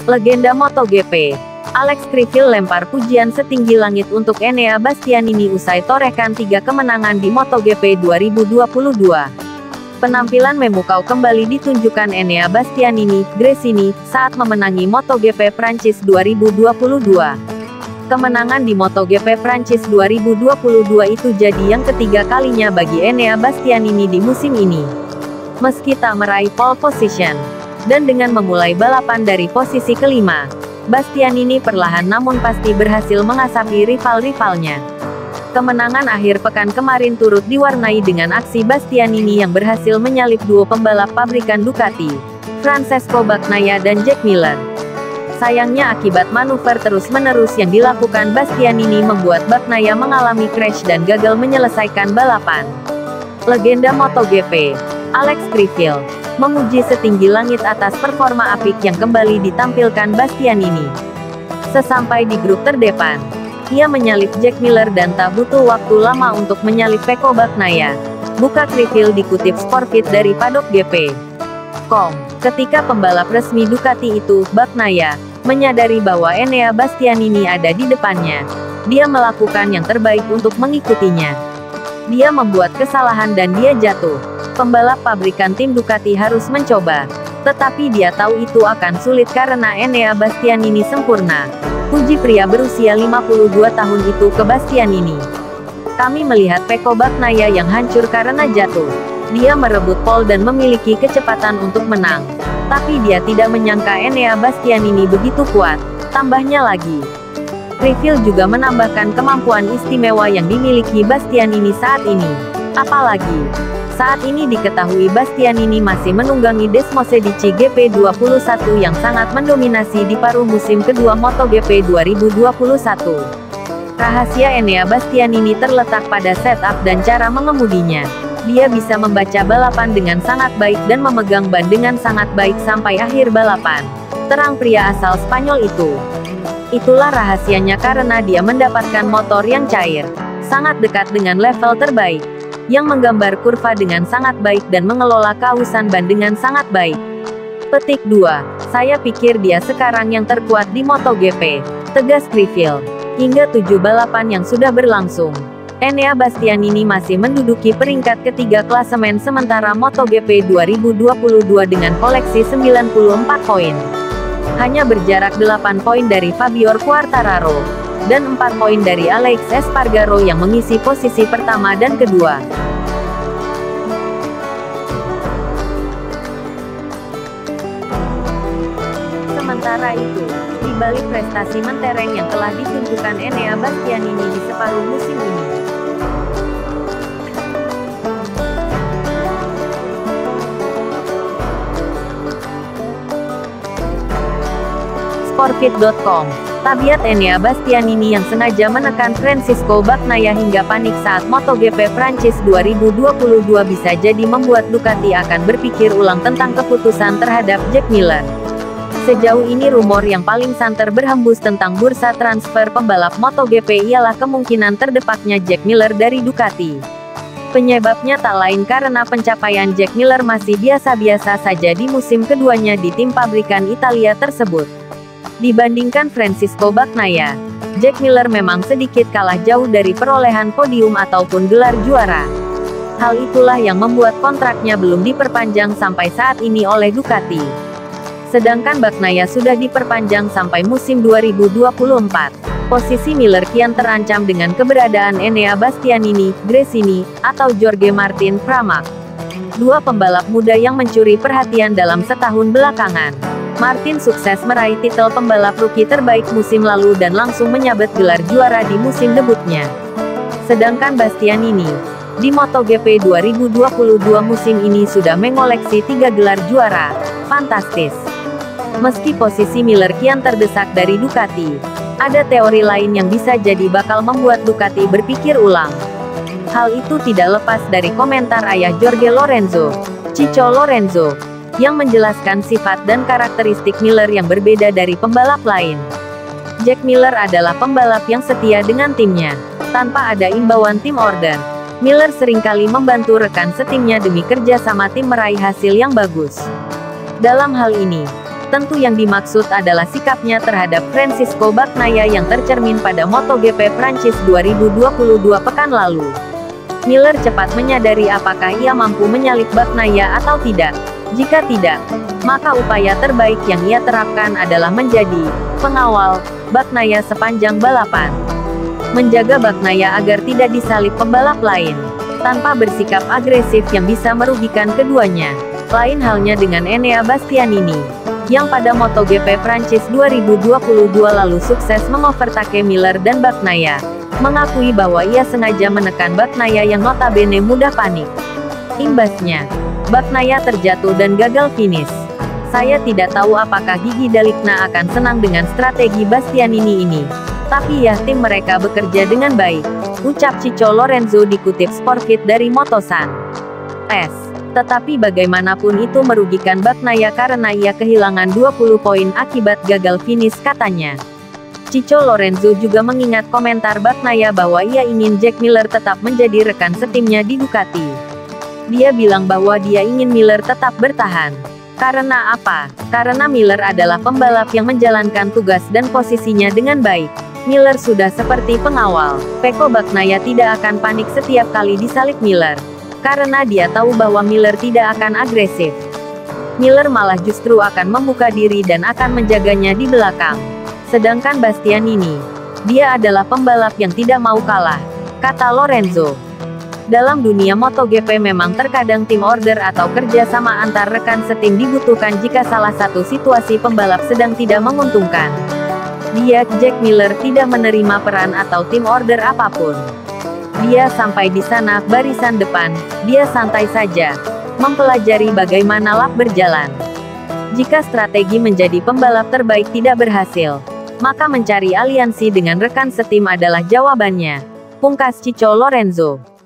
Legenda MotoGP. Alex Criville lempar pujian setinggi langit untuk Enea Bastianini usai torehkan 3 kemenangan di MotoGP 2022. Penampilan memukau kembali ditunjukkan Enea Bastianini, Gresini, saat memenangi MotoGP Prancis 2022. Kemenangan di MotoGP Prancis 2022 itu jadi yang ketiga kalinya bagi Enea Bastianini di musim ini. Meski tak meraih pole position, dan dengan memulai balapan dari posisi kelima, Bastianini perlahan namun pasti berhasil mengasapi rival-rivalnya. Kemenangan akhir pekan kemarin turut diwarnai dengan aksi Bastianini yang berhasil menyalip duo pembalap pabrikan Ducati, Francesco Bagnaia dan Jack Miller. Sayangnya akibat manuver terus-menerus yang dilakukan Bastianini membuat Bagnaia mengalami crash dan gagal menyelesaikan balapan. Legenda MotoGP, Alex Criville, memuji setinggi langit atas performa apik yang kembali ditampilkan Bastianini. Sesampai di grup terdepan, ia menyalip Jack Miller dan tak butuh waktu lama untuk menyalip Pecco Bagnaia. Buka Criville dikutip Sportfit dari Paddock GP.com. Ketika pembalap resmi Ducati itu, Bagnaia, menyadari bahwa Enea Bastianini ada di depannya, dia melakukan yang terbaik untuk mengikutinya. Dia membuat kesalahan dan dia jatuh. Pembalap pabrikan tim Ducati harus mencoba, tetapi dia tahu itu akan sulit karena Enea Bastianini sempurna. Puji pria berusia 52 tahun itu ke Bastianini. Kami melihat Pecco Bagnaia yang hancur karena jatuh. Dia merebut pole dan memiliki kecepatan untuk menang. Tapi dia tidak menyangka Enea Bastianini begitu kuat. Tambahnya lagi, Criville juga menambahkan kemampuan istimewa yang dimiliki Bastianini saat ini. Apalagi, saat ini diketahui Bastianini masih menunggangi Desmosedici GP21 yang sangat mendominasi di paruh musim kedua MotoGP 2021. Rahasia Enea Bastianini terletak pada setup dan cara mengemudinya. Dia bisa membaca balapan dengan sangat baik dan memegang ban dengan sangat baik sampai akhir balapan. Terang pria asal Spanyol itu. Itulah rahasianya karena dia mendapatkan motor yang cair, sangat dekat dengan level terbaik, yang menggambar kurva dengan sangat baik dan mengelola kausan ban dengan sangat baik. Petik 2. Saya pikir dia sekarang yang terkuat di MotoGP, tegas Criville. Hingga 7 balapan yang sudah berlangsung, Enea Bastianini masih menduduki peringkat ketiga klasemen sementara MotoGP 2022 dengan koleksi 94 poin. Hanya berjarak 8 poin dari Fabio Quartararo, dan 4 poin dari Alex Espargaro yang mengisi posisi pertama dan kedua. Sementara itu, di balik prestasi mentereng yang telah ditunjukkan Enea Bastianini di separuh musim ini, Sportfit.com. Tabiat Enea Bastianini yang sengaja menekan Francesco Bagnaia hingga panik saat MotoGP Prancis 2022 bisa jadi membuat Ducati akan berpikir ulang tentang keputusan terhadap Jack Miller. Sejauh ini rumor yang paling santer berhembus tentang bursa transfer pembalap MotoGP ialah kemungkinan terdepaknya Jack Miller dari Ducati. Penyebabnya tak lain karena pencapaian Jack Miller masih biasa-biasa saja di musim keduanya di tim pabrikan Italia tersebut. Dibandingkan Francesco Bagnaia, Jack Miller memang sedikit kalah jauh dari perolehan podium ataupun gelar juara. Hal itulah yang membuat kontraknya belum diperpanjang sampai saat ini oleh Ducati. Sedangkan Bagnaia sudah diperpanjang sampai musim 2024. Posisi Miller kian terancam dengan keberadaan Enea Bastianini, Gresini, atau Jorge Martin Pramac. Dua pembalap muda yang mencuri perhatian dalam setahun belakangan. Martin sukses meraih titel pembalap rookie terbaik musim lalu dan langsung menyabet gelar juara di musim debutnya. Sedangkan Bastianini, di MotoGP 2022 musim ini sudah mengoleksi 3 gelar juara. Fantastis. Meski posisi Miller kian terdesak dari Ducati, ada teori lain yang bisa jadi bakal membuat Ducati berpikir ulang. Hal itu tidak lepas dari komentar ayah Jorge Lorenzo, Chicho Lorenzo, yang menjelaskan sifat dan karakteristik Miller yang berbeda dari pembalap lain. Jack Miller adalah pembalap yang setia dengan timnya. Tanpa ada imbauan tim order, Miller seringkali membantu rekan setimnya demi kerja sama tim meraih hasil yang bagus. Dalam hal ini, Tentu yang dimaksud adalah sikapnya terhadap Francisco Bagnaia yang tercermin pada MotoGP Prancis 2022 pekan lalu. Miller cepat menyadari apakah ia mampu menyalip Bagnaia atau tidak. Jika tidak, maka upaya terbaik yang ia terapkan adalah menjadi pengawal Bagnaia sepanjang balapan. Menjaga Bagnaia agar tidak disalip pembalap lain, tanpa bersikap agresif yang bisa merugikan keduanya. Lain halnya dengan Enea Bastianini, yang pada MotoGP Prancis 2022 lalu sukses mengovertake Miller dan Bagnaia, mengakui bahwa ia sengaja menekan Bagnaia yang notabene mudah panik. Imbasnya, Bagnaia terjatuh dan gagal finish. Saya tidak tahu apakah Gigi Dalikna akan senang dengan strategi Bastianini ini. Tapi ya, tim mereka bekerja dengan baik, ucap Chico Lorenzo dikutip Sportfit dari Motosan. Tetapi bagaimanapun itu merugikan Bagnaia karena ia kehilangan 20 poin akibat gagal finish, katanya. Chico Lorenzo juga mengingat komentar Bagnaia bahwa ia ingin Jack Miller tetap menjadi rekan setimnya di Ducati. Dia bilang bahwa dia ingin Miller tetap bertahan. Karena apa? Karena Miller adalah pembalap yang menjalankan tugas dan posisinya dengan baik. Miller sudah seperti pengawal. Pecco Bagnaia tidak akan panik setiap kali disalip Miller, karena dia tahu bahwa Miller tidak akan agresif. Miller malah justru akan membuka diri dan akan menjaganya di belakang. Sedangkan Bastianini, dia adalah pembalap yang tidak mau kalah, kata Lorenzo. Dalam dunia MotoGP memang terkadang tim order atau kerjasama antar rekan setim dibutuhkan jika salah satu situasi pembalap sedang tidak menguntungkan. Dia, Jack Miller, tidak menerima peran atau tim order apapun. Dia sampai di sana, barisan depan, dia santai saja, mempelajari bagaimana lap berjalan. Jika strategi menjadi pembalap terbaik tidak berhasil, maka mencari aliansi dengan rekan setim adalah jawabannya, pungkas Chico Lorenzo.